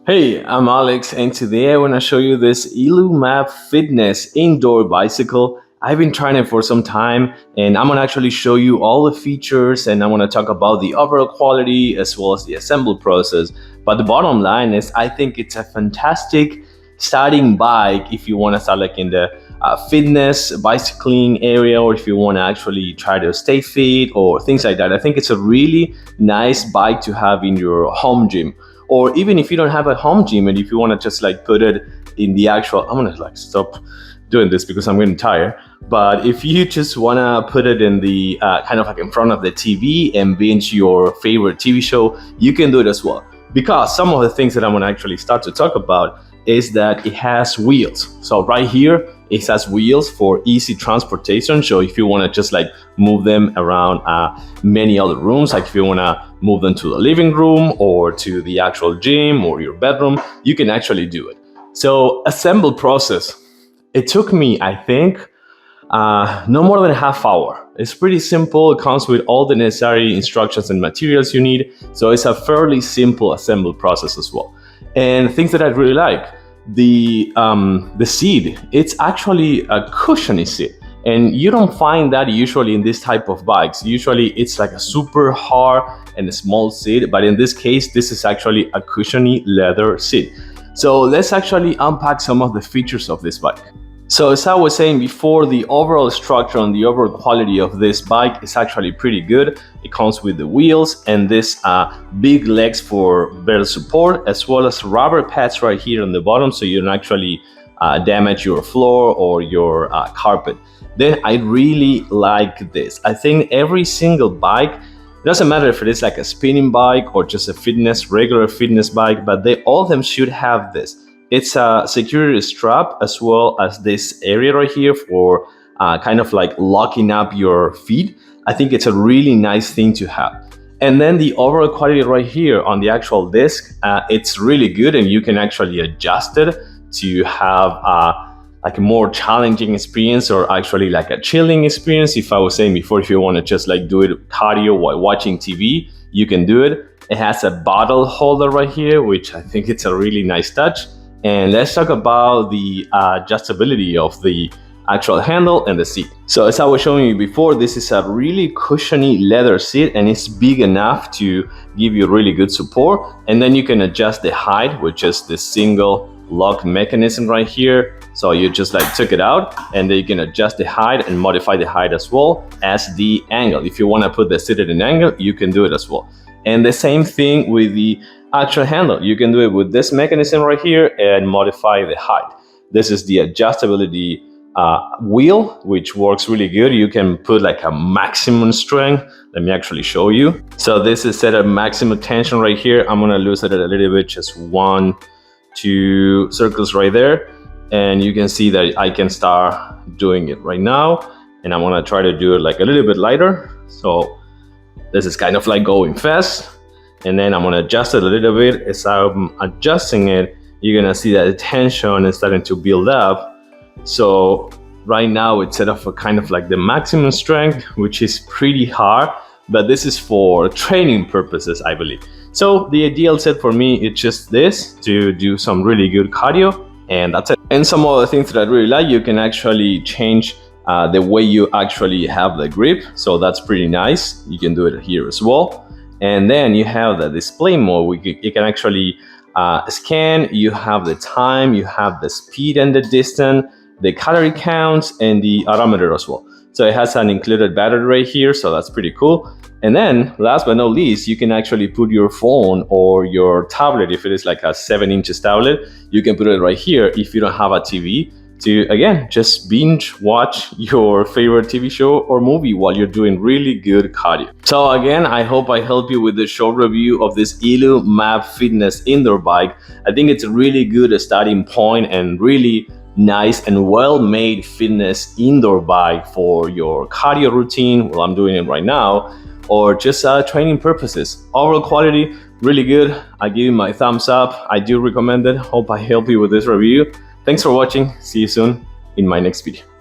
Hey, I'm Alex, and today I want to show you this Map Fitness indoor bicycle. I've been trying it for some time, and I'm going to actually show you all the features, and I want to talk about the overall quality as well as the assemble process. But the bottom line is, I think it's a fantastic starting bike if you want to start like in the fitness bicycling area, or if you want to actually try to stay fit or things like that. I think it's a really nice bike to have in your home gym, or even if you don't have a home gym and if you want to just like put it in the actual, I'm gonna like stop doing this because I'm getting tired. But if you just want to put it in the kind of like in front of the TV and binge your favorite TV show, you can do it as well. Because some of the things that I'm going to actually start to talk about is that it has wheels. So right here, it has wheels for easy transportation. So if you want to just like move them around many other rooms, like if you want to move them to the living room or to the actual gym or your bedroom, you can actually do it. So assemble process, it took me, I think, no more than a half hour. It's pretty simple. It comes with all the necessary instructions and materials you need. So it's a fairly simple assemble process as well. And things that I really like, the seat, it's actually a cushiony seat. And you don't find that usually in this type of bikes. Usually it's like a super hard and a small seat, but in this case, this is actually a cushiony leather seat. So let's actually unpack some of the features of this bike. So as I was saying before, the overall structure and the overall quality of this bike is actually pretty good. It comes with the wheels and this big legs for better support, as well as rubber pads right here on the bottom, so you don't actually damage your floor or your carpet. Then I really like this. I think every single bike, it doesn't matter if it is like a spinning bike or just a regular fitness bike, but all of them should have this. It's a security strap as well as this area right here for kind of like locking up your feet. I think it's a really nice thing to have. And then the overall quality right here on the actual disc, it's really good, and you can actually adjust it to have like a more challenging experience or actually like a chilling experience. If I was saying before, if you want to just like do it cardio while watching TV, you can do it. It has a bottle holder right here, which I think it's a really nice touch. And let's talk about the adjustability of the actual handle and the seat. So as I was showing you before, this is a really cushiony leather seat, and it's big enough to give you really good support. And then you can adjust the height with just this single lock mechanism right here. So you just like took it out, and then you can adjust the height and modify the height as well as the angle. If you want to put the seat at an angle, you can do it as well. And the same thing with the actual handle. You can do it with this mechanism right here and modify the height. This is the adjustability wheel, which works really good. You can put like a maximum strength. Let me actually show you. So this is set at maximum tension right here. I'm gonna loosen it a little bit, just 1, 2 circles right there. And you can see that I can start doing it right now. And I'm gonna try to do it like a little bit lighter. So this is kind of like going fast. And then I'm gonna adjust it a little bit. As I'm adjusting it, you're gonna see that the tension is starting to build up. So right now it's set up for kind of like the maximum strength, which is pretty hard, but this is for training purposes, I believe. So the ideal set for me is just this, to do some really good cardio, and that's it. And some other things that I really like, you can actually change the way you actually have the grip. So that's pretty nice. You can do it here as well. And then you have the display mode. You can actually scan. You have the time, you have the speed and the distance, the calorie counts, and the odometer as well. So it has an included battery right here, so that's pretty cool. And then last but not least, you can actually put your phone or your tablet. If it is like a 7-inch tablet, you can put it right here if you don't have a TV, to again just binge watch your favorite TV show or movie while you're doing really good cardio. So again, I hope I helped you with the short review of this Map Fitness indoor bike. I think it's a really good starting point and really nice and well-made fitness indoor bike for your cardio routine. Well, I'm doing it right now, or just training purposes. Overall quality, really good. I give you my thumbs up. I do recommend it. Hope I help you with this review. Thanks for watching. See you soon in my next video.